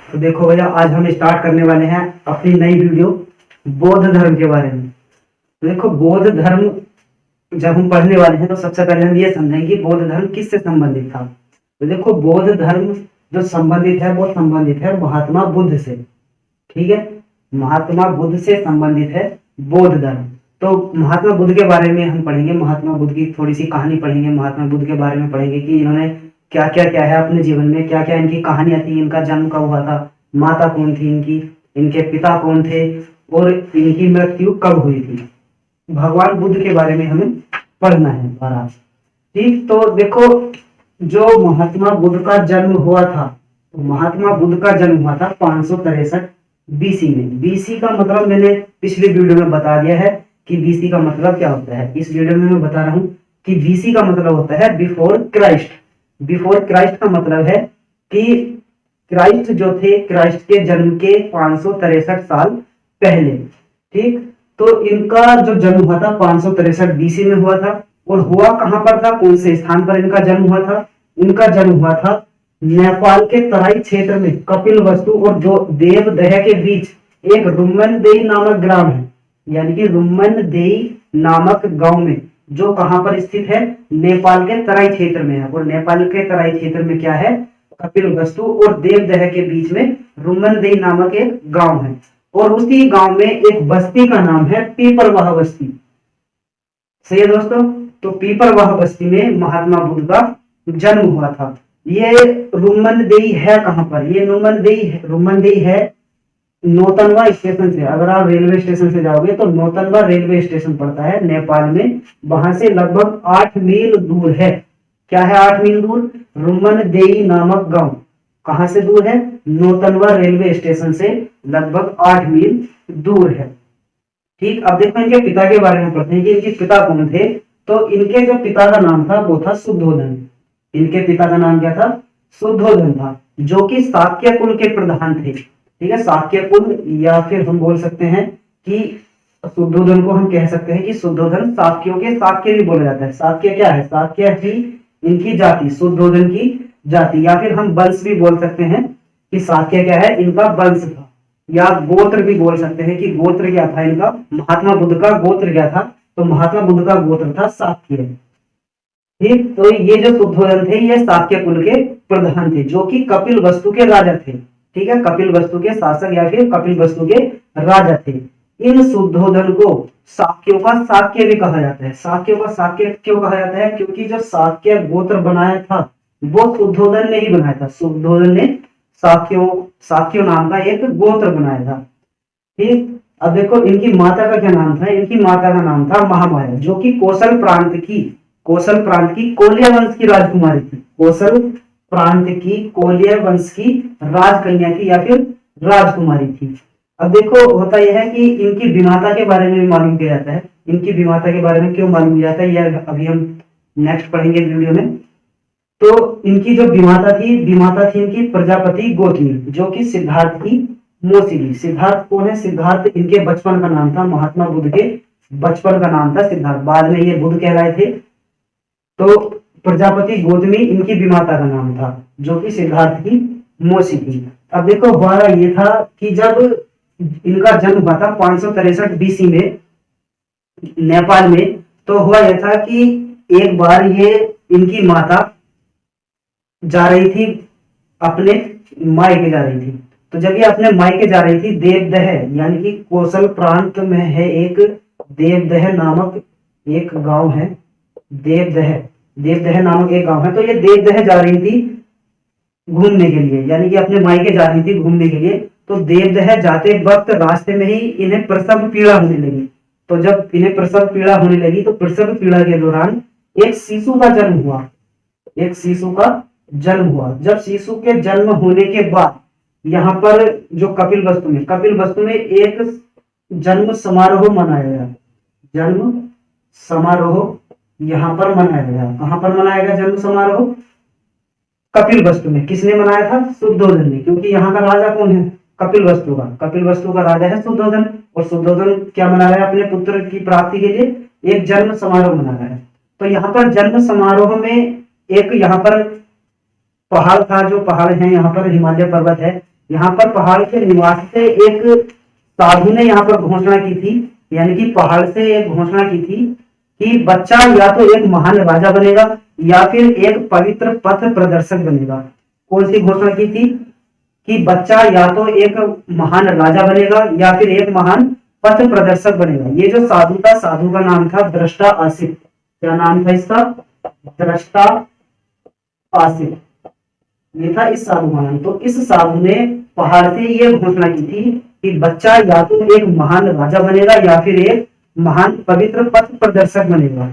तो देखो भैया, आज हम स्टार्ट करने वाले हैं अपनी नई वीडियो बौद्ध धर्म के बारे में। तो देखो, बौद्ध धर्म जब हम पढ़ने वाले हैं तो सबसे पहले हम ये समझेंगे कि बौद्ध धर्म किससे संबंधित था। तो देखो, बौद्ध धर्म जो संबंधित है वो संबंधित है महात्मा बुद्ध से। ठीक है, महात्मा बुद्ध से संबंधित है बौद्ध धर्म। तो महात्मा बुद्ध के बारे में हम पढ़ेंगे, महात्मा बुद्ध की थोड़ी सी कहानी पढ़ेंगे, महात्मा बुद्ध के बारे में पढ़ेंगे कि इन्होंने क्या क्या क्या है अपने जीवन में, क्या क्या इनकी कहानियां थी, इनका जन्म कब हुआ था, माता कौन थी इनकी, इनके पिता कौन थे और इनकी मृत्यु कब हुई थी। भगवान बुद्ध के बारे में हमें पढ़ना है आज। ठीक, तो देखो, जो महात्मा बुद्ध का जन्म हुआ था, तो महात्मा बुद्ध का जन्म हुआ था 563 बीसी में। बीसी का मतलब मैंने पिछली वीडियो में बता दिया है कि बीसी का मतलब क्या होता है। इस वीडियो में मैं बता रहा हूं कि बीसी का मतलब होता है बिफोर क्राइस्ट। बिफोर क्राइस्ट का मतलब है कि क्राइस्ट जो थे, क्राइस्ट के जन्म के 563 साल पहले। ठीक, तो इनका जो जन्म हुआ था 563 बीसी में हुआ था। और हुआ कहां पर था, कौन से स्थान पर इनका जन्म हुआ था? इनका जन्म हुआ था नेपाल के तराई क्षेत्र में कपिलवस्तु और जो देवदह के बीच एक रुम्मनदेही नामक ग्राम है, यानी कि रुम्मनदेही नामक गांव में, जो कहां पर स्थित है, नेपाल के तराई क्षेत्र में है। और नेपाल के तराई क्षेत्र में क्या है, कपिलवस्तु और देवदह के बीच में रुम्मनदेही नामक एक गांव है। और उसी गांव में एक बस्ती का नाम है पीपरवाह बस्ती। सही है दोस्तों, तो पीपरवाह बस्ती में महात्मा बुद्ध का जन्म हुआ था। ये रुम्मनदेही है कहां पर? ये रुम्मनदेही है नौतनवा स्टेशन से। अगर आप रेलवे स्टेशन से जाओगे तो नौतनवा रेलवे स्टेशन पड़ता है नेपाल में, वहां से लगभग 8 मील दूर है। क्या है 8 मील दूर? रुम्मनदेही नामक गांव कहां से दूर है? नौतनवा रेलवे स्टेशन से लगभग 8 मील दूर है। ठीक, अब देखो इनके पिता के बारे में पढ़ते हैं कि इनके पिता कौन थे। तो इनके जो पिता का नाम था वो था शुद्धोधन। इनके पिता का नाम क्या था? शुद्धोधन था, जो कि शाक्य कुल के प्रधान थे। ठीक है, शाक्य कुल, या फिर हम बोल सकते हैं कि शुद्धोधन को हम कह सकते हैं कि शुद्धोधन शाक्यों के शाक्य भी बोला जाता है। शाक्य क्या है? शाक्य ही इनकी जाति, शुद्धोधन की जाति, या फिर हम वंश भी बोल सकते हैं कि शाक्य क्या है, इनका वंश था। या गोत्र भी बोल सकते हैं कि गोत्र क्या था इनका, महात्मा बुद्ध का गोत्र क्या था, तो महात्मा बुद्ध का गोत्र था शाक्य। ठीक, तो ये जो शुद्धोधन थे ये शाक्य कुल के प्रधान थे, जो कि कपिलवस्तु के राजा थे। ठीक है, कपिलवस्तु के शासक या फिर कपिलवस्तु के राजा थे। इन शुद्धोधन को शाक्यों का शाक्य भी कहा जाता है। शाक्यों का शाक्य क्यों कहा जाता है? क्योंकि जो शाक्य गोत्र बनाया था वो शुद्धोधन ने ही बनाया था। शुद्धोधन ने शाक्यों नाम का एक गोत्र बनाया था। ठीक, अब देखो इनकी माता का क्या नाम था? इनकी माता का नाम था महामाया, जो कि कौशल प्रांत की कोल्य वंश की राजकुमारी थी। कौशल प्रांत की कोल्य वंश की राजकन्या थी या फिर राजकुमारी थी। अब देखो, होता यह है कि इनकी विमाता के बारे में मालूम किया जाता है। इनकी विमाता के बारे में क्यों मालूम किया जाता है, यह अभी हम नेक्स्ट पढ़ेंगे वीडियो में। तो इनकी जो विमाता थी इनकी प्रजापति गौतमी, जो कि सिद्धार्थ की मौसी थी। सिद्धार्थ कौन है? सिद्धार्थ इनके बचपन का नाम था, महात्मा बुद्ध के बचपन का नाम था सिद्धार्थ। बाद में ये बुद्ध कहलाए थे। तो प्रजापति गौतमी इनकी विमाता का नाम था, जो कि सिद्धार्थ की मौसी थी। अब देखो, हुआ ये था कि जब इनका जन्म हुआ था 563 बीसी में नेपाल में, तो हुआ यह था कि एक बार ये इनकी माता जा रही थी, अपने मायके जा रही थी। तो जब ये अपने मायके जा रही थी, देवदह यानी कि कौशल प्रांत में है एक देवदह नामक एक गांव है। देवदह नामक एक गांव है। तो ये देवदह जा रही थी घूमने के लिए, यानी कि अपने मायके जा रही थी घूमने के लिए। तो देवदह जाते वक्त रास्ते में ही इन्हें प्रसव पीड़ा होने लगी। तो जब इन्हें प्रसव पीड़ा होने लगी तो प्रसव पीड़ा के दौरान एक शिशु का जन्म हुआ। जब शिशु के जन्म होने के बाद यहाँ पर जो कपिलवस्तु में एक जन्म समारोह मनाया गया। जन्म समारोह यहाँ पर मनाया गया। कहां पर मनाया गया जन्म समारोह? कपिलवस्तु में। किसने मनाया था? शुद्धोधन ने, क्योंकि यहाँ का राजा कौन है? कपिलवस्तु का राजा है शुद्धोधन। और शुद्धोधन क्या मना रहा है? अपने पुत्र की प्राप्ति के लिए एक जन्म समारोह मना रहा है। तो यहाँ पर जन्म समारोह में एक यहाँ पर पहाड़ था, जो पहाड़ है यहाँ पर हिमालय पर्वत है, यहाँ पर पहाड़ के निवास से एक साधु ने यहाँ पर घोषणा की थी, यानी कि पहाड़ से एक घोषणा की थी कि बच्चा या तो एक महान राजा बनेगा या फिर एक पवित्र पथ प्रदर्शक बनेगा। कौन सी घोषणा की थी? कि बच्चा या तो एक महान राजा बनेगा या फिर एक महान पथ प्रदर्शक बनेगा। ये जो साधु था, साधु का नाम था दृष्टा आसिफ। क्या नाम था इसका? दृष्टा आसिफ, ये था इस साधु का नाम। तो इस साधु ने पहाड़ से ये घोषणा की थी कि बच्चा या तो एक महान राजा बनेगा या फिर एक महान पवित्र पथ प्रदर्शक बनेगा।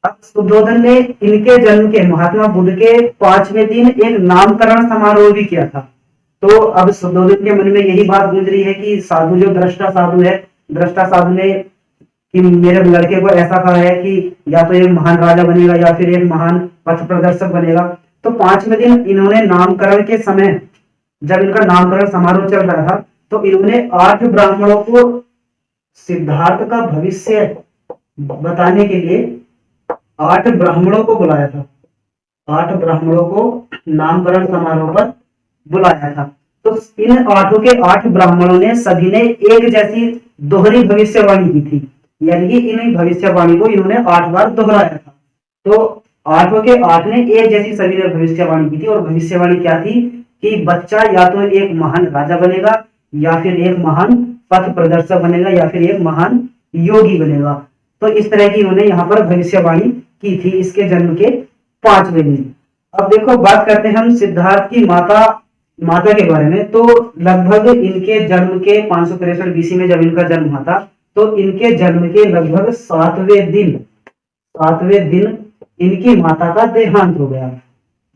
अब शुद्धोधन ने इनके जन्म के, महात्मा बुद्ध के 5वें दिन एक नामकरण समारोह भी किया था। तो अब शुद्धोधन के मन में यही बात गूंज रही है कि साधु जो दृष्टा साधु है, दृष्टा साधु ने कि मेरे लड़के को ऐसा कहा है कि या तो एक महान राजा बनेगा या फिर एक महान पथ प्रदर्शक बनेगा। तो 5वें दिन इन्होंने नामकरण के समय, जब इनका नामकरण समारोह चल रहा था, तो इन्होंने 8 ब्राह्मणों को सिद्धार्थ का भविष्य बताने के लिए 8 ब्राह्मणों को बुलाया था। 8 ब्राह्मणों को नामकरण समारोह पर बुलाया था। तो इन 8 के 8 ब्राह्मणों ने सभी ने एक जैसी दोहरी भविष्यवाणी की थी, यानी कि इन भविष्यवाणी को इन्होंने 8 बार दोहराया था। तो 8 के 8 ने एक जैसी सभी ने भविष्यवाणी की थी, और भविष्यवाणी क्या थी? कि बच्चा या तो एक महान राजा बनेगा या फिर एक महान पथ प्रदर्शक बनेगा या फिर एक महान योगी बनेगा। तो इस तरह की इन्होंने यहाँ पर भविष्यवाणी की थी इसके जन्म के 5वें दिन। अब देखो, बात करते हैं हम सिद्धार्थ की माता के बारे में। तो लगभग इनके जन्म के 563 बीसी में जब इनका जन्म हुआ था, तो इनके जन्म के लगभग 7वें दिन इनकी माता का देहांत हो गया।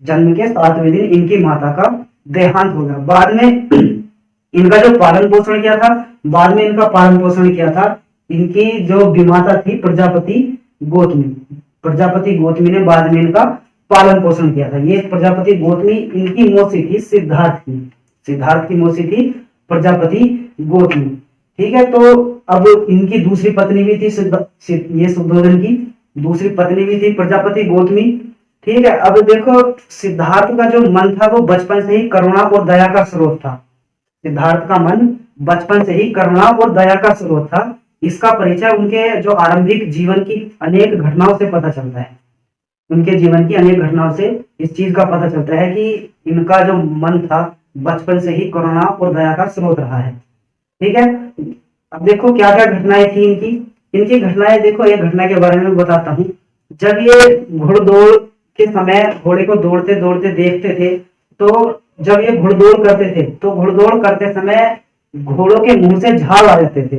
जन्म के 7वें दिन इनकी माता का देहांत हो गया। बाद में इनका जो पालन पोषण किया था, इनकी जो विमाता थी प्रजापति गौतमी ने बाद में इनका पालन पोषण किया था। ये प्रजापति गौतमी इनकी मौसी थी, सिद्धार्थ की मौसी थी प्रजापति गौतमी। ठीक है, तो अब इनकी दूसरी पत्नी भी थी, ये शुद्धोधन की दूसरी पत्नी भी थी प्रजापति गौतमी। ठीक है, अब देखो, सिद्धार्थ का जो मन था वो बचपन से ही करुणा और दया का स्रोत था। सिद्धार्थ का मन बचपन से ही करुणा और दया का स्रोत था। इसका परिचय उनके जो आरंभिक जीवन की अनेक घटनाओं से पता चलता है। उनके जीवन की अनेक घटनाओं से इस चीज का पता चलता है कि इनका जो मन था बचपन से ही करुणा और दया का स्रोत रहा है। ठीक है, अब देखो क्या क्या घटनाएं थी इनकी घटनाएं। देखो, एक घटना के बारे में बताता हूँ। जब ये घुड़दौड़ के समय घोड़े को दौड़ते दौड़ते देखते थे, तो जब ये घुड़दौड़ करते थे तो घुड़दौड़ करते समय घोड़ों के मुंह से झाग आ जाते थे।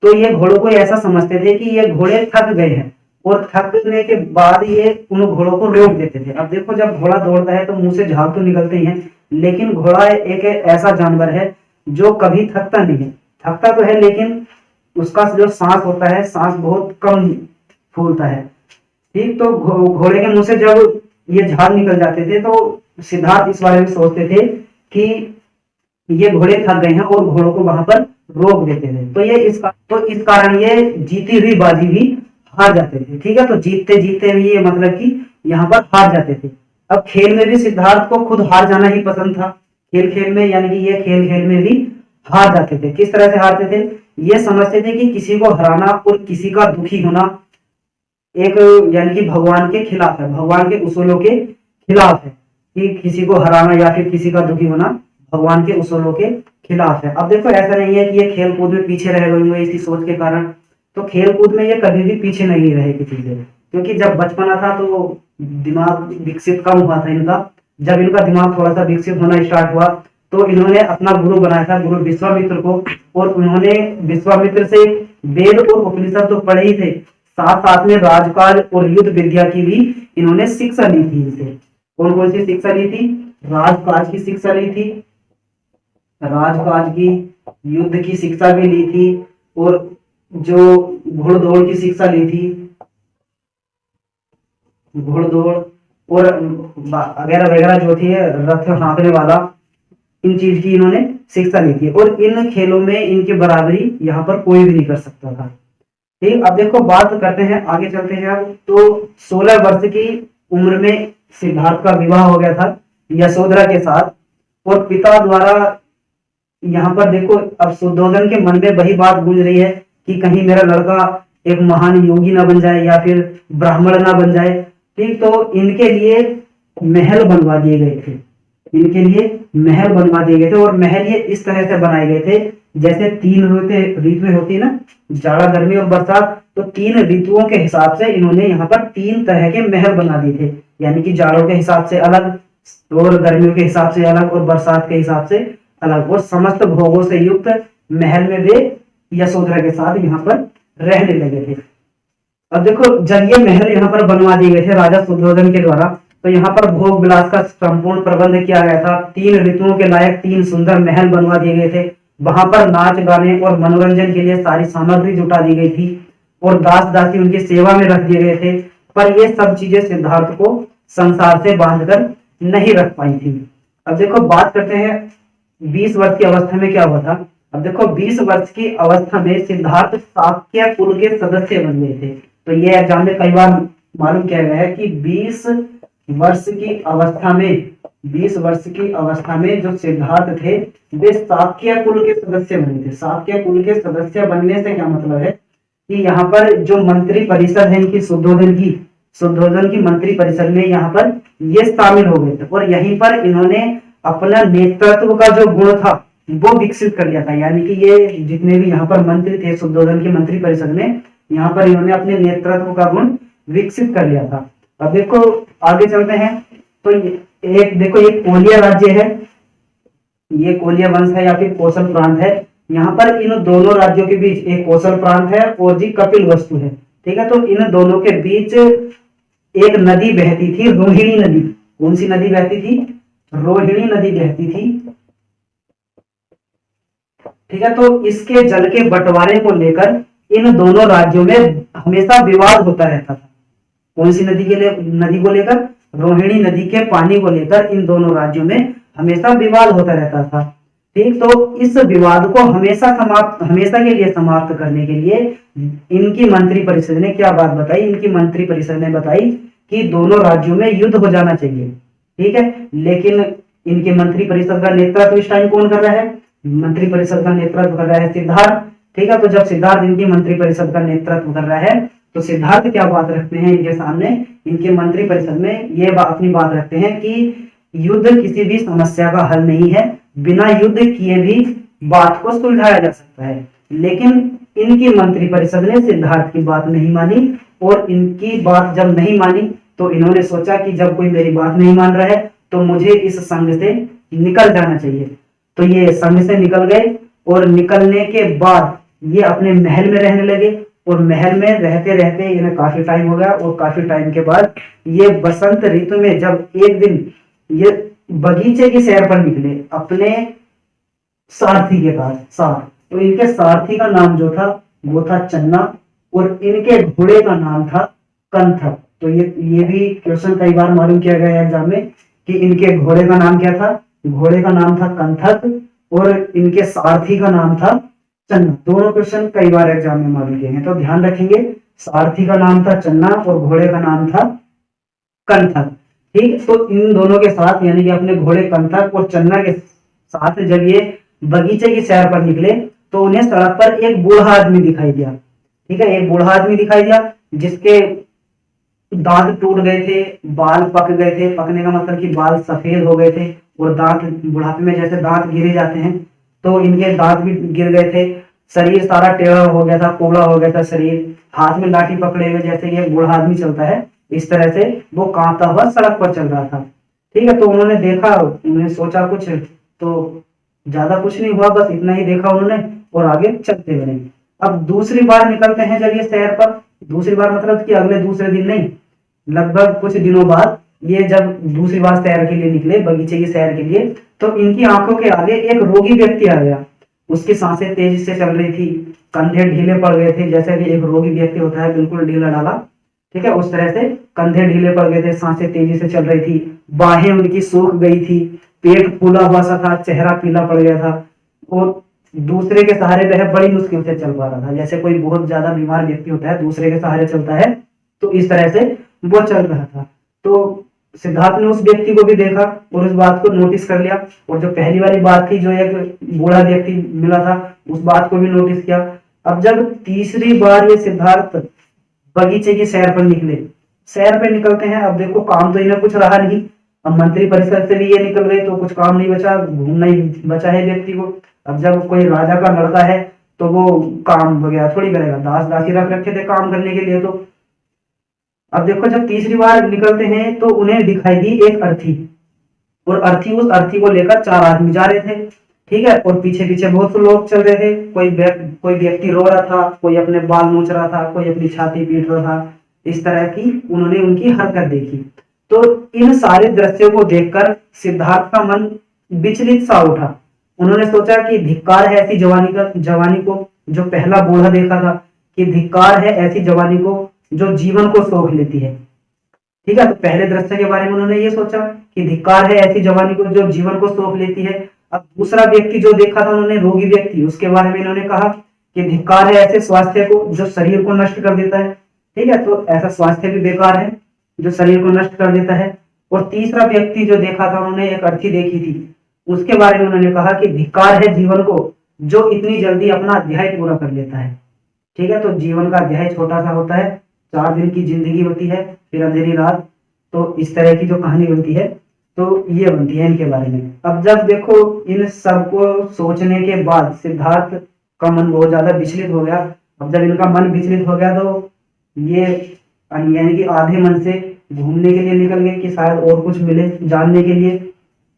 तो ये घोड़ों को ऐसा समझते थे कि ये घोड़े थक गए हैं, और थकने के बाद ये उन घोड़ों को रोक देते थे। अब देखो, जब घोड़ा दौड़ता है तो मुंह से झाग तो निकलते ही हैं, लेकिन घोड़ा एक ऐसा जानवर है जो कभी थकता नहीं है। थकता तो है, लेकिन उसका जो सांस होता है, सांस बहुत कम फूलता है। ठीक, तो घोड़े के मुंह से जब ये झाग निकल जाते थे, तो सिद्धार्थ इस बारे में सोचते थे कि ये घोड़े थक गए हैं, और घोड़ों को वहां पर रोक देते थे। तो इस कारण ये जीती हुई बाजी भी हार जाते थे। ठीक है, तो जीतते जीतते भी ये मतलब कि यहाँ पर हार जाते थे। अब खेल में भी सिद्धार्थ को खुद हार जाना ही पसंद था। खेल में, यानी कि ये खेल में भी हार जाते थे। किस तरह से हारते थे? ये समझते थे कि किसी को हराना और किसी का दुखी होना एक, यानी कि भगवान के खिलाफ है, भगवान के उसूलों के खिलाफ है, कि किसी को हराना या फिर किसी का दुखी होना भगवान के उसूलों के खिलाफ है। अब देखो, ऐसा नहीं है कि ये खेल कूद में पीछे रह गए होंगे इसी सोच के कारण। तो खेल कूद में ये कभी भी पीछे नहीं रहे किसी से, क्योंकि जब बचपना था तो दिमाग विकसित कम हुआ था इनका। जब इनका दिमाग थोड़ा सा विकसित होना स्टार्ट हुआ, तो इन्होंने अपना गुरु बनाया था, गुरु विश्वामित्र को। और उन्होंने विश्वामित्र से वेद और उपनिषद तो पढ़े ही थे, साथ साथ में राजकाज और युद्ध विद्या की भी इन्होंने शिक्षा ली थी इनसे। कौन कौन सी शिक्षा ली थी? राजकाज की शिक्षा ली थी, राजकाज की, युद्ध की शिक्षा भी ली थी, और जो घुड़दौड़ की शिक्षा ली थी, घुड़दौड़ और वगैरह वगैरह जो थी, रथ हाँकने वाला, इन चीज की इन्होंने शिक्षा ली थी। और इन खेलों में इनकी बराबरी यहाँ पर कोई भी नहीं कर सकता था। ठीक, अब देखो, बात करते हैं, आगे चलते हैं। अब तो 16 वर्ष की उम्र में सिद्धार्थ का विवाह हो गया था यशोधरा के साथ, और पिता द्वारा यहाँ पर देखो अब शुद्धोधन के मन में वही बात गूंज रही है कि कहीं मेरा लड़का एक महान योगी ना बन जाए या फिर ब्राह्मण ना बन जाए। ठीक, तो इनके लिए महल बनवा दिए गए थे, इनके लिए महल बनवा दिए गए थे। और महल ये इस तरह से बनाए गए थे जैसे तीन ऋतु होती है ना, जाड़ा गर्मी और बरसात, तो तीन ऋतुओं के हिसाब से इन्होंने यहाँ पर तीन तरह के महल बना दिए थे। यानी कि जाड़ों के हिसाब से अलग, और गर्मियों के हिसाब से अलग, और बरसात के हिसाब से अलग, और समस्त भोगों से युक्त महल में वे यशोधरा के साथ यहाँ पर रहने लगे थे। अब देखो जब ये महल यहाँ पर बनवा दिए गए थे राजा शुद्धोधन के द्वारा, तो यहाँ पर भोग विलास का संपूर्ण प्रबंध किया गया था। तीन ऋतुओं के लायक तीन सुंदर महल बनवा दिए गए थे। वहां पर नाच गाने और मनोरंजन के लिए सारी सामग्री जुटा दी गई थी, और दास दासी उनकी सेवा में रख दिए गए थे। पर ये सब चीजें सिद्धार्थ को संसार से बांधकर नहीं रख पाई थी। अब देखो बात करते हैं 20 वर्ष की अवस्था में क्या हुआ था। अब देखो 20 वर्ष की अवस्था में सिद्धार्थ शाक्य कुल के सदस्य बन गए थे। तो ये एग्जाम में कई बार मालूम किया गया है कि 20 वर्ष की अवस्था में 20 वर्ष की अवस्था में जो सिद्धार्थ थे वे शाक्य कुल के सदस्य बने थे। शाक्य कुल के सदस्य बनने से क्या मतलब है कि यहाँ पर जो मंत्री परिषद है इनकी शुद्धोधन की मंत्री परिषद में यहाँ पर ये शामिल हो गए थे। और यहीं पर इन्होंने अपना नेतृत्व का जो गुण था वो विकसित कर लिया था। यानी कि ये जितने भी यहाँ पर मंत्री थे शुद्धोधन की मंत्री परिषद में, यहाँ पर इन्होंने अपने नेतृत्व का गुण विकसित कर लिया था। अब देखो आगे चलते हैं, तो एक देखो ये कोलिया राज्य है, ये कोलिया वंश है या फिर कौशल प्रांत है। यहाँ पर इन दोनों राज्यों के बीच एक कौशल प्रांत है और जी कपिल वस्तु है। ठीक है, तो इन दोनों के बीच एक नदी बहती थी, रोहिणी नदी। कौन सी नदी बहती थी? रोहिणी नदी बहती थी। ठीक है, तो इसके जल के बंटवारे को लेकर इन दोनों राज्यों में हमेशा विवाद होता रहता था। कौन सी नदी को लेकर? रोहिणी नदी के पानी को लेकर इन दोनों राज्यों में हमेशा विवाद होता रहता था। ठीक, तो इस विवाद को हमेशा के लिए समाप्त करने के लिए इनकी मंत्री परिषद ने क्या बात बताई? इनकी मंत्री परिषद ने बताई कि दोनों राज्यों में युद्ध हो जाना चाहिए। ठीक है, लेकिन इनके मंत्री परिषद का नेतृत्व इस टाइम कौन कर रहा है? मंत्री परिषद का नेतृत्व कर रहा है सिद्धार्थ। ठीक है, तो जब सिद्धार्थ इनकी मंत्री परिषद का नेतृत्व कर रहा है तो सिद्धार्थ क्या बात रखते हैं इनके सामने, इनके मंत्री परिषद में ये अपनी बात रखते हैं कि युद्ध किसी भी समस्या का हल नहीं है, बिना युद्ध किए भी बात को सुलझाया जा सकता है। लेकिन इनकी मंत्री परिषद ने सिद्धार्थ की बात नहीं मानी, और इनकी बात जब नहीं मानी तो इन्होंने सोचा कि जब कोई मेरी बात नहीं मान रहा है तो मुझे इस संघ से निकल जाना चाहिए। तो ये संघ से निकल गए, और निकलने के बाद ये अपने महल में रहने लगे। और महल में रहते रहते इन्हें काफी टाइम हो गया, और काफी टाइम के बाद ये बसंत ऋतु में जब एक दिन ये बगीचे की सैर पर निकले अपने सारथी के पास। तो इनके सारथी का नाम जो था वो था चन्ना, और इनके घोड़े का नाम था कंथक। तो ये भी क्वेश्चन कई बार मालूम किया गया है एग्जाम में कि इनके घोड़े का नाम क्या था? घोड़े का नाम था कंथक, और इनके सारथी का नाम था चन्ना। दोनों क्वेश्चन कई बार एग्जाम में मालूम किए हैं, तो ध्यान रखेंगे। सारथी का नाम था चन्ना और घोड़े का नाम था कंथक। ठीक, तो इन दोनों के साथ यानी कि अपने घोड़े कंथक और चन्ना के साथ जब ये बगीचे की सैर पर निकले तो उन्हें सड़क पर एक बूढ़ा आदमी दिखाई दिया। ठीक है, एक बूढ़ा आदमी दिखाई दिया जिसके दांत टूट गए थे, बाल पक गए थे। पकने का मतलब कि बाल सफेद हो गए थे, और दांत बुढ़ापे में जैसे दांत गिरे जाते हैं तो इनके दांत भी गिर गए थे। शरीर सारा टेढ़ा हो गया था, कोबड़ा हो गया था शरीर। हाथ में लाठी पकड़े हुए जैसे ये बूढ़ा आदमी चलता है इस तरह से वो कांपता हुआ सड़क पर चल रहा था। ठीक है, तो उन्होंने देखा, उन्होंने सोचा कुछ, तो ज्यादा कुछ नहीं हुआ, बस इतना ही देखा उन्होंने और आगे चलते बने। अब दूसरी बार निकलते हैं जब ये सैर पर, दूसरी बार मतलब कि अगले दूसरे दिन नहीं, लगभग कुछ दिनों बाद ये जब दूसरी बार सैर के लिए निकले, बगीचे की सैर के लिए, तो इनकी आंखों के आगे एक रोगी व्यक्ति आ गया। उसकी सांसें तेजी से चल रही थी, कंधे ढीले पड़ गए थे, जैसे कि एक रोगी व्यक्ति होता है बिल्कुल ढीला ढाला। ठीक है, उस तरह से कंधे ढीले पड़ गए थे, सांसें तेजी से चल रही थी, बाहें उनकी सूख गई थी, पेट फूला हुआ सा था, चेहरा पीला पड़ गया था, और दूसरे के सहारे वह बड़ी मुश्किल से चल पा रहा था। जैसे कोई बहुत ज्यादा बीमार व्यक्ति होता है, दूसरे के सहारे चलता है, तो इस तरह से वो चल रहा था। तो सिद्धार्थ ने उस व्यक्ति को भी देखा और उस बात को नोटिस कर लिया, और जो पहली वाली बात थी, जो एक बूढ़ा व्यक्ति मिला था, उस बात को भी नोटिस किया। अब जब तीसरी बार ये सिद्धार्थ बगीचे की सैर पर निकले, सैर पे निकलते हैं, अब देखो काम तो इन्हें कुछ रहा नहीं, अब मंत्री परिषद से भी ये निकल गए तो कुछ काम नहीं बचा, घूमना ही बचा है व्यक्ति को। अब जब कोई राजा का लड़का है तो वो काम वगैरह थोड़ी करेगा, दास दासी रख रखे थे काम करने के लिए। तो अब देखो जब तीसरी बार निकलते हैं तो उन्हें दिखाई दी एक अर्थी, और उस अर्थी को लेकर 4 आदमी जा रहे थे, ठीक है, और पीछे पीछे बहुत से लोग चल रहे थे। कोई व्यक्ति रो रहा था, कोई अपने बाल नोच रहा था, कोई अपनी छाती पीट रहा था। इस तरह की उन्होंने उनकी हरकत देखी। तो इन सारे दृश्यों को देखकर सिद्धार्थ का मन विचलित सा उठा। उन्होंने सोचा कि धिक्कार है ऐसी जवानी को जो पहला बूढ़ा देखा था, कि धिक्कार है ऐसी जवानी को जो जीवन को सोख लेती है। ठीक है, तो पहले दृश्य के बारे में उन्होंने ये सोचा कि धिक्कार है ऐसी जवानी को जो जीवन को सोख लेती है। अब दूसरा व्यक्ति जो देखा था उन्होंने, रोगी व्यक्ति, उसके बारे में इन्होंने कहा कि धिक्कार है ऐसे स्वास्थ्य को जो शरीर को नष्ट कर देता है। ठीक है, तो ऐसा स्वास्थ्य भी बेकार है जो शरीर को नष्ट कर देता है। और तीसरा व्यक्ति जो देखा था उन्होंने, एक अर्थी देखी थी, उसके बारे में उन्होंने कहा कि धिक्कार है जीवन को जो इतनी जल्दी अपना अध्याय पूरा कर लेता है। ठीक है, तो जीवन का अध्याय छोटा सा होता है, 4 दिन की जिंदगी होती है, फिर अंधेरी रात। तो इस तरह की जो कहानी बनती है, तो ये बनती है इनके बारे में। अब जब देखो इन सबको सोचने के बाद सिद्धार्थ का मन बहुत ज्यादा विचलित हो गया। अब जब इनका मन विचलित हो गया तो ये यानी कि आधे मन से घूमने के लिए निकल गए कि शायद और कुछ मिले जानने के लिए।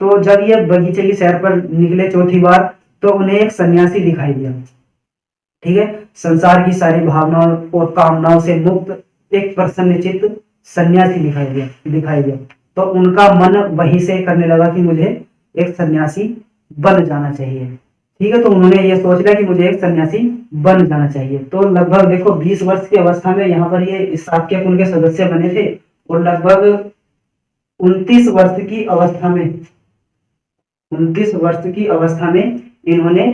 तो जब ये बगीचे की सैर पर निकले चौथी बार, तो उन्हें एक सन्यासी दिखाई दिया। ठीक है, संसार की सारी भावनाओं और कामनाओं से मुक्त एक प्रसन्नचित्त सन्यासी दिखाई दिया। तो उनका मन वहीं से करने लगा कि मुझे एक सन्यासी बन जाना चाहिए। ठीक है, तो उन्होंने ये सोच लिया कि मुझे एक सन्यासी बन जाना चाहिए। तो लगभग देखो 20 वर्ष की अवस्था में यहाँ पर ये शाक्य कुल के सदस्य बने थे, और लगभग 29 वर्ष की अवस्था में इन्होंने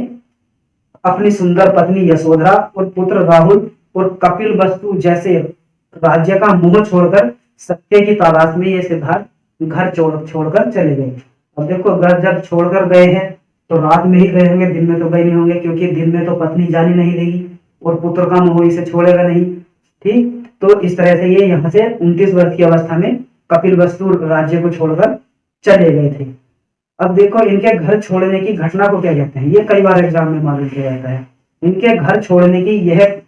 अपनी सुंदर पत्नी यशोधरा और पुत्र राहुल और कपिल वस्तु जैसे राज्य का मोह छोड़कर सत्य की तलाश में ये सिद्धार्थ घर छोड़कर चले गए। अब देखो घर जब छोड़कर गए हैं तो रात में ही गए होंगे, दिन में तो गए नहीं होंगे, क्योंकि दिन में तो पत्नी जाने नहीं देगी और पुत्र का मोह इसे छोड़ेगा नहीं। ठीक, तो इस तरह से ये यहाँ से 29 वर्ष की अवस्था में कपिल वस्तु राज्य को छोड़कर चले गए थे। अब देखो इनके घर छोड़ने की घटना को क्या कहते हैं, ये कई बार एग्जाम में मालूम किया जाता है। इनके घर छोड़ने की यह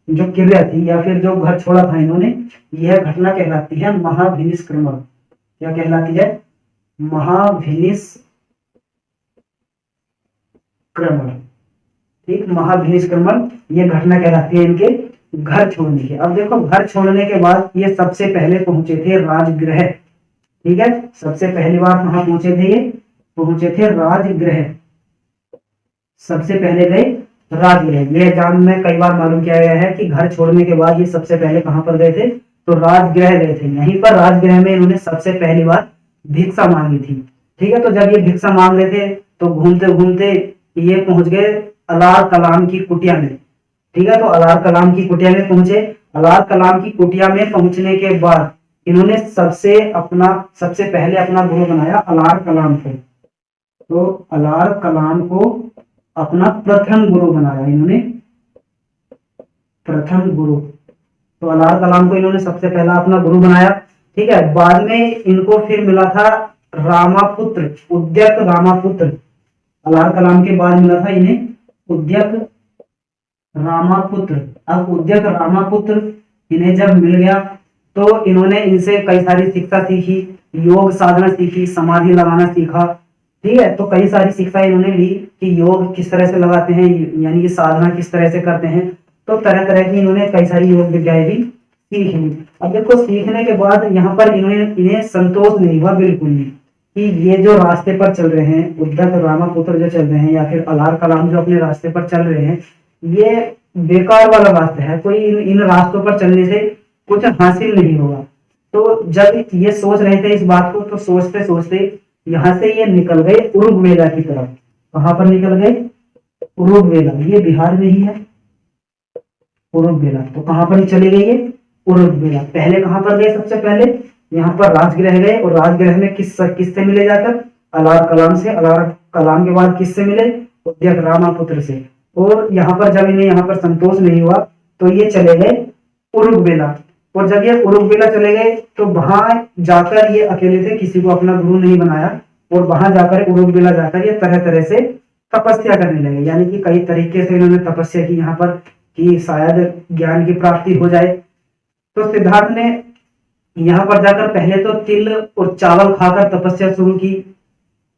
जो क्रिया थी या फिर जो घर छोड़ा था इन्होंने, यह घटना कहलाती है महाभिनिष्क्रमण। क्या कहलाती है? महाभिनिष्क्रमण। ठीक, महाभिनिष्क्रमण ये घटना कहलाती है इनके घर छोड़ने की। अब देखो घर छोड़ने के बाद ये सबसे पहले पहुंचे थे राजगृह। ठीक है, सबसे पहली बार कहां पहुंचे थे? ये पहुंचे थे राजगृह। सबसे पहले गए राजगृह। ये एग्जाम में कई बार मालूम किया गया है कि घर छोड़ने के बाद ये सबसे पहले कहां पर गए थे? तो राजगृह गए थे। यहीं पर राजगृह में इन्होंने सबसे पहली बार भिक्षा मांगी थी। ठीक है, तो जब ये भिक्षा मांग रहे थे तो घूमते घूमते ये पहुंच गए अलार कलाम की कुटिया में। ठीक है, तो अलार कलाम की कुटिया में पहुंचे। अलार कलाम की कुटिया में पहुंचने के बाद इन्होंने सबसे पहले अपना गुरु बनाया अलार कलाम को। तो अलार कलाम को अपना प्रथम गुरु बनाया इन्होंने, प्रथम गुरु। तो अलार कलाम को इन्होंने सबसे पहला अपना गुरु बनाया। ठीक है, बाद में इनको फिर मिला था रामापुत्र, उद्यत रामापुत्र। अलार कलाम के बाद मिला था इन्हें उद्यत रामापुत्र। अब उद्यत रामापुत्र इन्हें जब मिल गया तो इन्होंने इनसे कई सारी शिक्षा सीखी, योग साधना सीखी, समाधि लगाना सीखा। ठीक है, तो कई सारी शिक्षा इन्होंने ली कि योग किस तरह से लगाते हैं, यानी कि साधना किस तरह से करते हैं। तो तरह तरह की इन्होंने कई सारी योग विद्याएं भी सीख ली। अब देखो सीखने के बाद यहाँ पर इन्हें संतोष नहीं हुआ बिल्कुल भी कि ये जो रास्ते पर चल रहे हैं, उद्धत रामापुत्र जो चल रहे हैं या फिर अलार कलाम जो अपने रास्ते पर चल रहे हैं, ये बेकार वाला रास्ता है, कोई इन रास्तों पर चलने से कुछ हासिल नहीं होगा। तो जब ये सोच रहे थे इस बात को, तो सोचते सोचते यहाँ से ये निकल गए उरुग्वेला की तरफ। कहां पर निकल गए? उरुग्वेला, ये बिहार में ही है उरुग्वेला। तो कहां पर चले गए ये? उरुग्वेला। पहले कहां पर गए? सबसे पहले यहाँ पर राजगृह गए और राजगृह में किससे मिले जाकर? अलार कलाम से। अलार कलाम के बाद किससे मिले? उद्यत रामापुत्र से। और यहाँ पर जब इन्हें यहाँ पर संतोष नहीं हुआ तो ये चले गए उरुग्वेला। और जब ये उरुग्वेला चले गए तो वहां जाकर ये अकेले थे, किसी को अपना गुरु नहीं बनाया, और वहां जाकर उरुग्वेला जाकर ये तरह तरह से तपस्या करने लगे। यानी कि कई तरीके से इन्होंने तपस्या की यहाँ पर, कि शायद ज्ञान की प्राप्ति हो जाए। तो सिद्धार्थ ने यहाँ पर जाकर पहले तो तिल और चावल खाकर तपस्या शुरू की,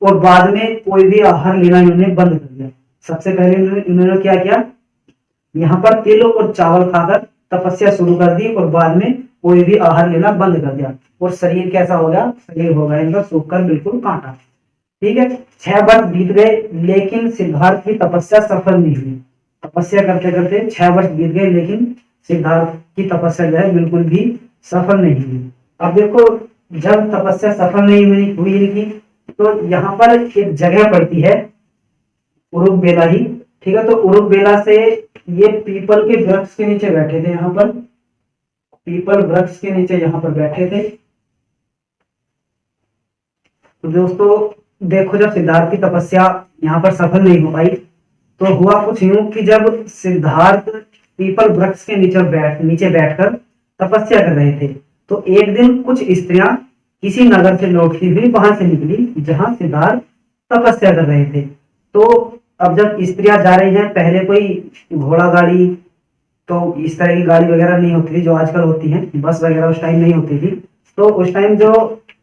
और बाद में कोई भी आहार लेना इन्होंने बंद कर दिया। सबसे पहले इन्होंने क्या किया? यहाँ पर तिल और चावल खाकर तपस्या शुरू कर दी, और बाद में कोई भी आहार लेना बंद कर दिया। और शरीर कैसा हो गया? शरीर हो गया इनका सूखकर बिल्कुल कांटा। ठीक है, 6 वर्ष बीत गए, लेकिन सिद्धार्थ की तपस्या सफल नहीं हुई। तपस्या करते करते 6 वर्ष बीत गए, लेकिन सिद्धार्थ की तपस्या जो है बिल्कुल भी सफल नहीं हुई। अब देखो, जब तपस्या सफल नहीं हुई इनकी, तो यहाँ पर एक जगह पड़ती है उरुग्वेला ही। ठीक है, तो उरुग्वेला से ये पीपल के वृक्ष के नीचे बैठे थे। यहाँ पर पीपल वृक्ष के नीचे यहाँ पर बैठे थे। तो दोस्तों देखो, जब सिद्धार्थ की तपस्या यहाँ पर सफल नहीं हो पाई तो हुआ कुछ यूं कि जब सिद्धार्थ पीपल वृक्ष के नीचे बैठकर तपस्या कर रहे थे, तो एक दिन कुछ स्त्रियां किसी नगर से लौटती हुई वहां से निकली जहां सिद्धार्थ तपस्या कर रहे थे। तो अब जब स्त्रियां जा रही हैं, पहले कोई घोड़ा गाड़ी, तो इस तरह की गाड़ी वगैरह नहीं होती थी जो आजकल होती है, बस वगैरह उस टाइम नहीं होती थी। तो उस टाइम जो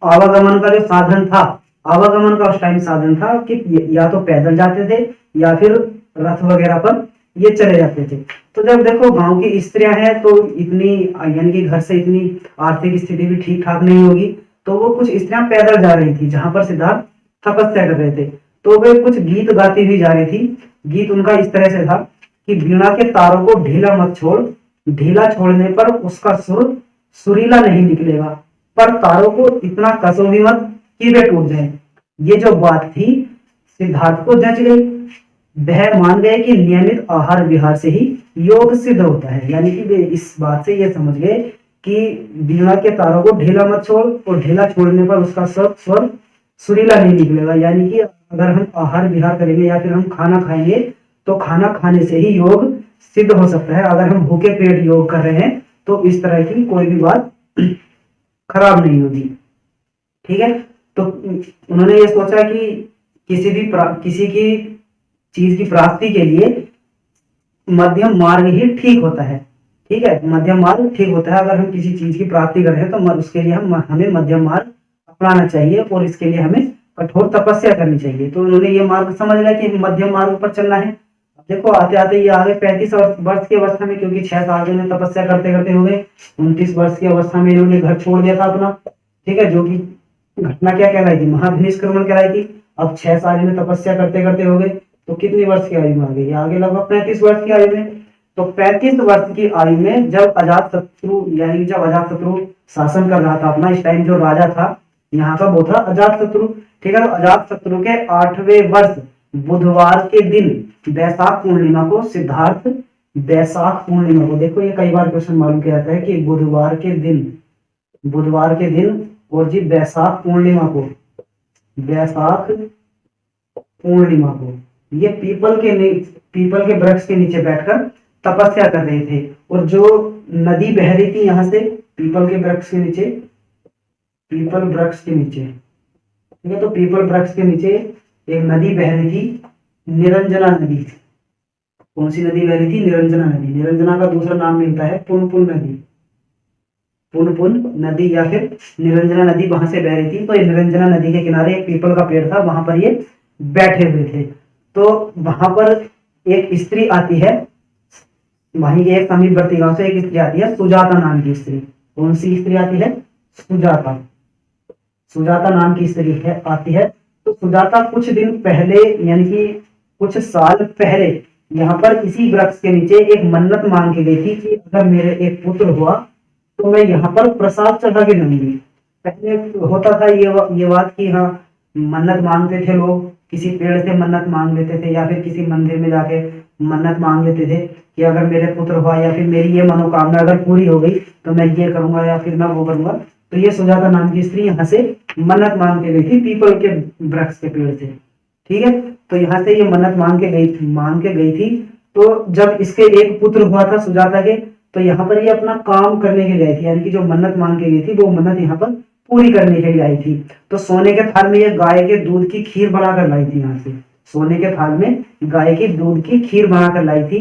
आवागमन का जो साधन था, आवागमन का उस टाइम साधन था कि या तो पैदल जाते थे या फिर रथ वगैरह पर ये चले जाते थे। तो जब देखो गांव की स्त्रियां हैं तो इतनी, यानी कि घर से इतनी आर्थिक स्थिति भी ठीक ठाक नहीं होगी, तो वो कुछ स्त्रियां पैदल जा रही थी जहां पर सिद्धार्थ तपस्या कर रहे थे। तो वे कुछ गीत गाती हुई जा रही थी। गीत उनका इस तरह से था कि वीणा के तारों को ढीला मत छोड़, ढीला छोड़ने पर उसका सुर सुरीला नहीं निकलेगा, पर तारों को इतना कसो भी मत कि वे टूट जाए। ये जो बात थी सिद्धार्थ को जच गई। वह मान गए कि नियमित आहार विहार से ही योग सिद्ध होता है। यानी कि वे इस बात से ये समझ गए कि वीणा के तारों को ढीला मत छोड़, और ढीला छोड़ने पर उसका स्वर सुरीला नहीं निकलेगा। यानी कि अगर हम आहार विहार करेंगे या फिर हम खाना खाएंगे तो खाना खाने से ही योग सिद्ध हो सकता है। अगर हम भूखे पेट योग कर रहे हैं तो इस तरह की कोई भी बात खराब नहीं होगी। ठीक है, तो उन्होंने ये सोचा कि किसी की चीज की प्राप्ति के लिए मध्यम मार्ग ही ठीक होता है। ठीक है, मध्यम मार्ग ठीक होता है। अगर हम किसी चीज की प्राप्ति कर रहे हैं तो उसके लिए हमें मध्यम मार्ग अपनाना चाहिए, और इसके लिए हमें कठोर तपस्या करनी चाहिए। तो उन्होंने ये मार्ग समझ लिया कि मध्यम मार्ग पर चलना है। देखो आते आते ये आगे 35 वर्ष की अवस्था में, क्योंकि 6 साल में तपस्या करते करते हो गए, 29 वर्ष की अवस्था में इन्होंने घर छोड़ दिया था अपना। ठीक है, जो कि घटना क्या कहलाई थी? महाभिनिष्क्रमण कहलाई थी। अब 6 साल में तपस्या करते करते हो गए, तो कितनी वर्ष की आयु में आ गई? आगे लगभग 35 वर्ष की आयु में। तो 35 वर्ष की आयु में जब अजातशत्रु, यानी जब अजातशत्रु शासन कर रहा था अपना, इस टाइम जो राजा था यहाँ का वो था अजातशत्रु। ठीक है, तो अजातशत्रु के 8वें वर्ष बुधवार के दिन वैशाख पूर्णिमा को सिद्धार्थ, वैशाख पूर्णिमा को, देखो ये कई बार क्वेश्चन मालूम किया जाता है कि बुधवार के दिन और जी वैशाख पूर्णिमा को, वैशाख पूर्णिमा को ये पीपल के वृक्ष के नीचे बैठकर तपस्या कर रहे थे। और जो नदी बह रही थी यहाँ से पीपल के वृक्ष के नीचे, ठीक है, तो पीपल वृक्ष के नीचे एक नदी बह रही थी, निरंजना नदी। कौन सी नदी बह रही थी? निरंजना नदी। निरंजना का दूसरा नाम मिलता है पुनपुन नदी। पुनपुन नदी या फिर निरंजना नदी वहां से बह रही थी। तो निरंजना नदी के किनारे एक पीपल का पेड़ था, वहां पर ये बैठे हुए थे। तो वहां पर एक स्त्री आती है, वहीं के एक समीपवर्ती गांव से एक स्त्री आती है, सुजाता नाम की स्त्री। कौन सी स्त्री आती है? सुजाता नाम की स्त्री आती है। तो सुजाता कुछ दिन पहले, यानी कि कुछ साल पहले यहाँ पर इसी वृक्ष के नीचे एक मन्नत मांग के गई थी कि अगर मेरे एक पुत्र हुआ तो मैं यहाँ पर प्रसाद चढ़ा के लूंगी। पहले होता था ये बात कि हाँ, मन्नत मांगते थे लोग, किसी पेड़ से मन्नत मांग लेते थे या फिर किसी मंदिर में जाके मन्नत मांग लेते थे कि अगर मेरे पुत्र हुआ या फिर मेरी ये मनोकामना अगर पूरी हो गई तो मैं ये करूंगा या फिर मैं वो करूंगा। तो ये सुजाता नाम की स्त्री यहाँ से मन्नत मांग के गई थी पीपल के वृक्ष के पेड़ से। ठीक है, तो यहाँ से ये मन्नत मांग के गई थी। तो जब इसके एक पुत्र हुआ था सुजाता के, तो यहाँ पर ये अपना काम करने के लिए आई थी, यानी कि जो मन्नत मांग के गई थी वो मन्नत यहाँ पर पूरी करने के लिए आई थी। तो सोने के थाल में ये गाय के दूध की खीर बनाकर लाई थी। यहाँ से सोने के थाल में गाय के दूध की खीर बनाकर लाई थी।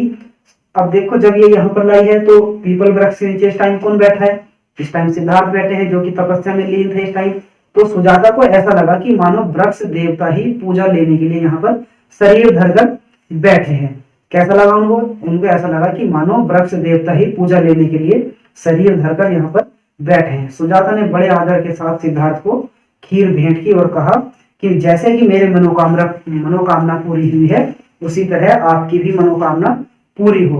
अब देखो जब ये यहाँ पर लाई है तो पीपल वृक्ष के नीचे इस टाइम कौन बैठा है? इस टाइम सिद्धार्थ बैठे हैं जो कि तपस्या में लीन थे इस टाइम। तो सुजाता को ऐसा लगा कि मानो वृक्ष देवता ही पूजा लेने के लिए यहाँ पर शरीर धरकर बैठे हैं। कैसा लगा उनको? उनको ऐसा लगा कि मानो वृक्ष देवता ही पूजा लेने के लिए शरीर धरकर यहाँ पर बैठे हैं। सुजाता ने बड़े आदर के साथ सिद्धार्थ को खीर भेंट की और कहा कि जैसे कि मेरे मनोकामना पूरी हुई है, उसी तरह आपकी भी मनोकामना पूरी हो।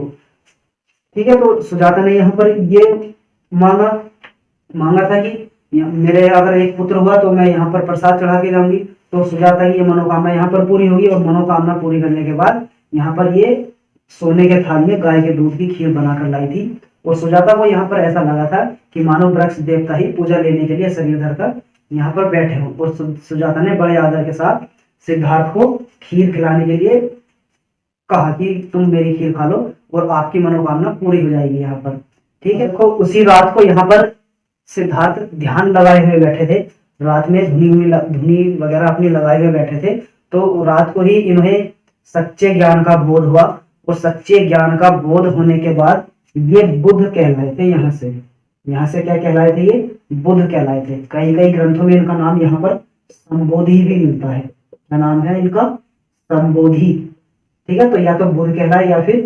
ठीक है, तो सुजाता ने यहाँ पर ये मांगा था कि मेरे अगर एक पुत्र हुआ तो मैं यहाँ पर प्रसाद चढ़ा के जाऊंगी। तो सुजाता की ये मनोकामना यहाँ पर पूरी होगी, और मनोकामना पूरी करने के बाद यहाँ पर ये सोने के थाल में गाय के दूध की खीर बनाकर लाई थी। और सुजाता को यहाँ पर ऐसा लगा था कि मानो वृक्ष देवता ही पूजा लेने के लिए शरीर धरकर यहाँ पर बैठे हो। और सुजाता ने बड़े आदर के साथ सिद्धार्थ को खीर खिलाने के लिए कहा कि तुम मेरी खीर खा लो और आपकी मनोकामना पूरी हो जाएगी यहाँ पर। ठीक है, तो उसी रात को यहाँ पर सिद्धार्थ ध्यान लगाए हुए बैठे थे। रात में धुनी वगैरह अपनी लगाए हुए बैठे थे। तो रात को ही इन्हें सच्चे ज्ञान का बोध हुआ, और सच्चे ज्ञान का बोध होने के बाद ये बुद्ध कहलाए थे। यहाँ से क्या कहलाए थे? ये बुद्ध कहलाए थे। कई ग्रंथों में इनका नाम यहाँ पर संबोधि भी मिलता है। क्या नाम है इनका? संबोधि। ठीक है, तो या तो बुद्ध कहलाए या फिर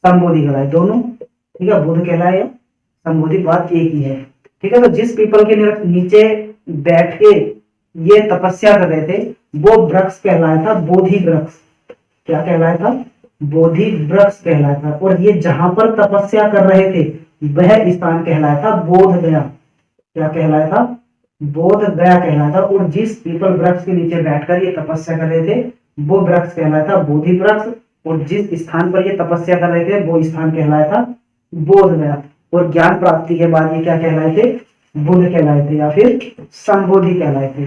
संबोधि कहलाए, दोनों। ठीक है, बुद्ध कहलाए या संबोधि, बात एक ही है। ठीक है, तो जिस पीपल के नीचे बैठ के ये तपस्या कर रहे थे वो वृक्ष कहलाया था बोधि वृक्ष। क्या कहलाया था? बोधि वृक्ष कहलाया था। और ये जहां पर तपस्या कर रहे थे वह स्थान कहलाया था बोध गया। क्या कहलाया था? बोध गया कहलाया था। और जिस पीपल वृक्ष के नीचे बैठकर ये तपस्या कर रहे थे वो वृक्ष कहलाया था बोधि वृक्ष। और जिस स्थान पर ये तपस्या कर रहे थे वो स्थान कहलाया था बोध गया। और ज्ञान प्राप्ति के बाद ये क्या कहलाए थे? बुद्ध कहलाए थे या फिर संबोधि कहलाए थे।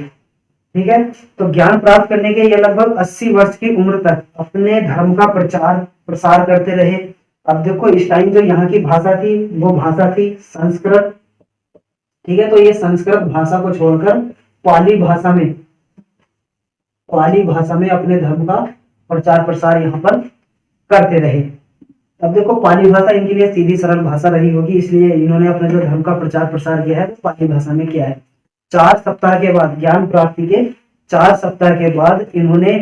ठीक है, तो ज्ञान प्राप्त करने के ये लगभग 80 वर्ष की उम्र तक अपने धर्म का प्रसार करते रहे। अब देखो इस टाइम जो यहाँ की भाषा थी वो भाषा थी संस्कृत। ठीक है, तो ये संस्कृत भाषा को छोड़कर पाली भाषा में अपने धर्म का प्रचार प्रसार यहाँ पर करते रहे। अब देखो पाली भाषा इनके लिए सीधी सरल भाषा रही होगी, इसलिए इन्होंने अपने जो धर्म का प्रचार प्रसार किया है वो पाली भाषा में किया है। 4 सप्ताह के बाद, ज्ञान प्राप्ति के 4 सप्ताह के बाद इन्होंने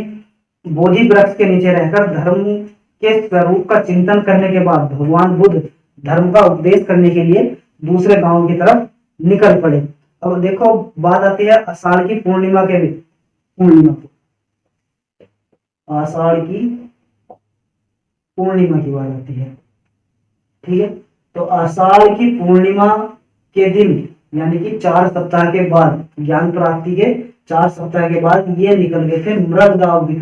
बोधि वृक्ष के नीचे रहकर धर्म के स्वरूप का चिंतन करने के बाद भगवान बुद्ध धर्म का उपदेश करने के लिए दूसरे गांव की तरफ निकल पड़े। अब देखो बात आती है आषाढ़ की पूर्णिमा की बात आती है। ठीक है, तो आषाढ़ की पूर्णिमा के दिन यानी कि 4 सप्ताह के बाद, ज्ञान प्राप्ति के 4 सप्ताह के बाद ये निकल गए थे मृगदाव की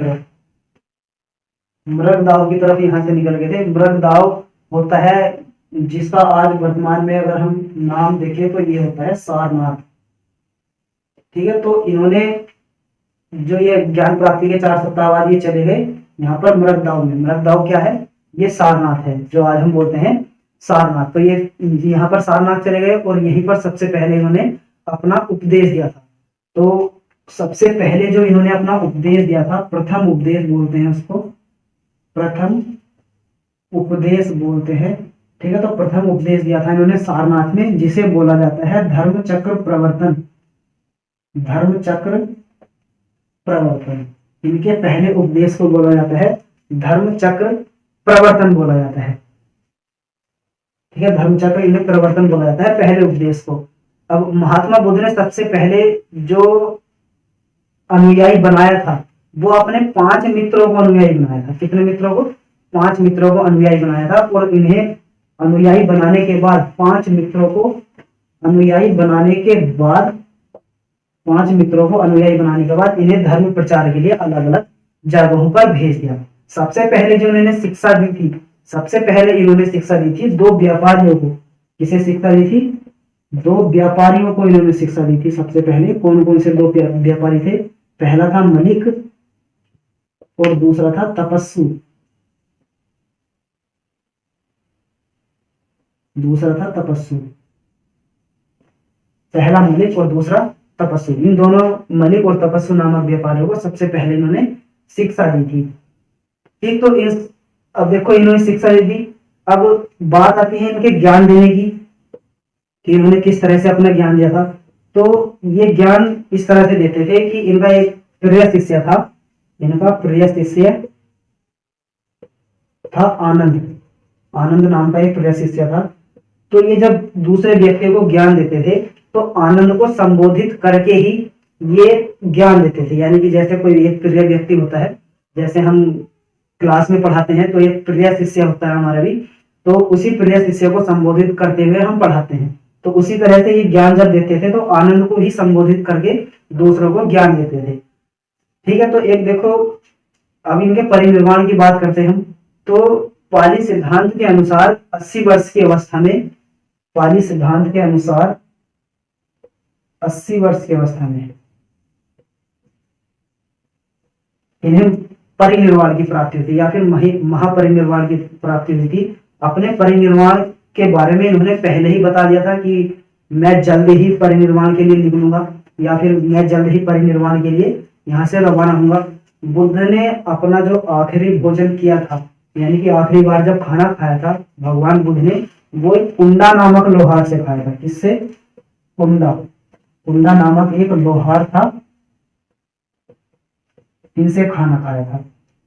तरफ। यहाँ से निकल गए थे। मृगदाव होता है जिसका आज वर्तमान में अगर हम नाम देखें तो ये होता है सारनाथ। ठीक है, तो इन्होंने जो ये ज्ञान प्राप्ति के 4 सप्ताह बाद ये चले गए यहाँ पर मृगदाव में। मृगदाव क्या है? ये सारनाथ है जो आज हम बोलते हैं सारनाथ। तो ये यहाँ पर सारनाथ चले गए और यहीं पर सबसे पहले इन्होंने अपना उपदेश दिया था। तो सबसे पहले जो इन्होंने अपना उपदेश दिया था, प्रथम उपदेश बोलते हैं उसको, प्रथम उपदेश बोलते हैं। ठीक है, तो प्रथम उपदेश दिया था इन्होंने सारनाथ में, जिसे बोला जाता है धर्म चक्र प्रवर्तन। इनके पहले उपदेश को बोला जाता है धर्म चक्र प्रवर्तन बोला जाता है। ठीक है, धर्म चक्र इन्हें प्रवर्तन बोला जाता है पहले उपदेश को। अब महात्मा बुद्ध ने सबसे पहले जो अनुयायी बनाया था वो अपने 5 मित्रों को अनुयायी बनाया था। कितने मित्रों को? 5 मित्रों को अनुयायी बनाया था। और इन्हें अनुयायी बनाने के बाद 5 मित्रों को अनुयायी बनाने के बाद इन्हें धर्म प्रचार के लिए अलग अलग जगहों पर भेज दिया। सबसे पहले जो इन्होंने शिक्षा दी थी, 2 व्यापारियों को। किसे शिक्षा दी थी? दो व्यापारियों को इन्होंने शिक्षा दी थी सबसे पहले। कौन कौन से दो व्यापारी थे? पहला था मलिक और दूसरा था तपस्सु। दूसरा था तपस्सु। पहला मलिक और दूसरा तपस्सु। इन दोनों मलिक और तपस्सु नामक व्यापारियों को सबसे पहले इन्होंने शिक्षा दी थी। ठीक, तो इस अब देखो इन्होंने शिक्षा दी थी। अब बात आती है इनके ज्ञान देने की कि इन्होंने किस तरह से अपना ज्ञान दिया था। तो ये ज्ञान इस तरह से देते थे कि इनका एक प्रिय शिष्य था। इनका प्रिय शिष्य था आनंद। आनंद नाम का एक प्रिय शिष्य था। तो ये जब दूसरे व्यक्ति को ज्ञान देते थे तो आनंद को संबोधित करके ही ये ज्ञान देते थे। यानी कि जैसे कोई एक प्रिय व्यक्ति होता है, जैसे हम क्लास में पढ़ाते हैं तो एक प्रिय शिष्य होता है हमारा भी, तो उसी प्रिय शिष्य को संबोधित करते हुए हम पढ़ाते हैं। तो उसी तरह से ये ज्ञान जब देते थे तो आनंद को ही संबोधित करके दूसरों को ज्ञान देते थे। ठीक है, तो एक देखो अब इनके परिनिर्वाण की बात करते हैं हम। तो पाली सिद्धांत के अनुसार 80 वर्ष की अवस्था में, पाली सिद्धांत के अनुसार 80 वर्ष की अवस्था में इन्हें परिनिर्वाण की प्राप्ति हुई थी या फिर महापरिनिर्वाण की प्राप्ति हुई थी। अपने परिनिर्वाण के बारे में इन्होंने पहले ही बता दिया था कि मैं जल्द ही परिनिर्वाण के लिए निकलूंगा या फिर मैं जल्द ही परिनिर्वाण के लिए यहाँ से रवाना होऊंगा। बुद्ध ने अपना जो आखिरी भोजन किया था, यानी कि आखिरी बार जब खाना खाया था भगवान बुद्ध ने, वो एक कुंडा नामक लोहार से खाया था। किससे? कुंडा। कुंडा नामक एक लोहार था, इनसे खाना खाया था।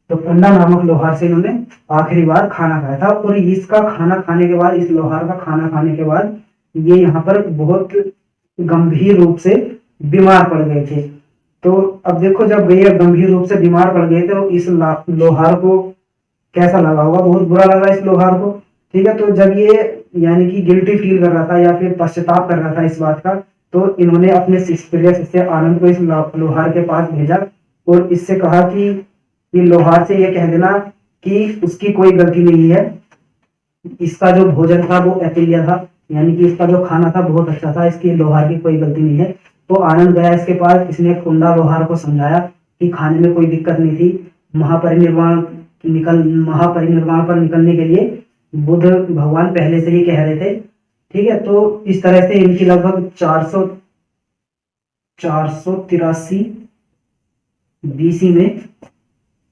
तो कुंडा नामक लोहार से इन्होंने आखिरी बार खाना खाया था। और इसका खाना खाने के बाद, इस लोहार का खाना खाने के बाद ये यहाँ पर बहुत गंभीर रूप से बीमार पड़ गए थे। तो अब देखो जब ये गंभीर रूप से बीमार पड़ गए थे तो इस लोहार को कैसा लगा होगा? बहुत बुरा लगा इस लोहार को। ठीक है, तो जब ये यानी कि गिल्टी फील कर रहा था या फिर पश्चाताप कर रहा था इस बात का, तो इन्होंने अपने शिष्य आनंद को इस लोहार के पास भेजा और इससे कहा कि ये लोहार से ये कह देना कि उसकी कोई गलती नहीं है, इसका जो भोजन था वो अतुल्य था, यानी कि इसका जो खाना था बहुत अच्छा था, इसकी लोहार की कोई गलती नहीं है। तो आनंद गया इसके पास, इसने कुंडा लोहार को समझाया कि खाने में कोई दिक्कत नहीं थी। महापरिनिर्वाण पर निकलने के लिए बुद्ध भगवान पहले से ही कह रहे थे। ठीक है, तो इस तरह से इनकी लगभग 483 बीसी में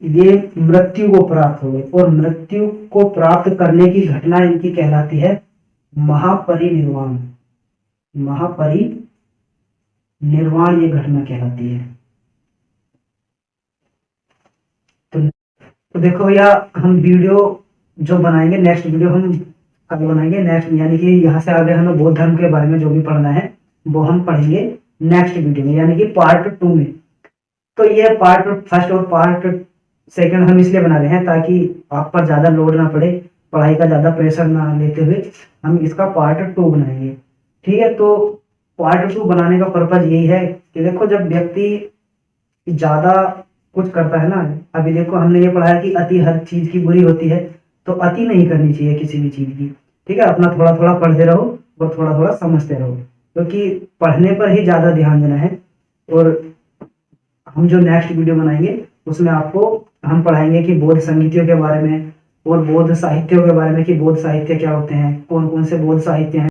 ये मृत्यु को प्राप्त हो गए। और मृत्यु को प्राप्त करने की घटना इनकी कहलाती है महापरिनिर्वाण। महापरिनिर्वाण ये घटना कहलाती है। तो देखो भैया, हम वीडियो जो बनाएंगे, नेक्स्ट वीडियो हम कल बनाएंगे नेक्स्ट, यानी कि यहाँ से आगे हमें बौद्ध धर्म के बारे में जो भी पढ़ना है वो हम पढ़ेंगे नेक्स्ट वीडियो में, यानी कि पार्ट 2 में। तो ये पार्ट फर्स्ट और पार्ट सेकंड हम इसलिए बना रहे हैं ताकि आप पर ज्यादा लोड ना पड़े, पढ़ाई का ज्यादा प्रेशर ना लेते हुए हम इसका पार्ट 2 बनाएंगे। ठीक है, तो पार्ट 2 बनाने का पर्पज यही है कि देखो जब व्यक्ति ज्यादा कुछ करता है ना, अभी देखो हमने ये पढ़ा है कि अति हर चीज की बुरी होती है, तो अति नहीं करनी चाहिए किसी भी चीज की। ठीक है, अपना थोड़ा थोड़ा पढ़ते रहो और थोड़ा थोड़ा समझते रहो, क्योंकि पढ़ने पर ही ज्यादा ध्यान देना है। और हम जो नेक्स्ट वीडियो बनाएंगे उसमें आपको हम पढ़ाएंगे कि बौद्ध संगीतियों के बारे में और बौद्ध साहित्यों के बारे में, कि बौद्ध साहित्य क्या होते हैं, कौन कौन से बौद्ध साहित्य हैं।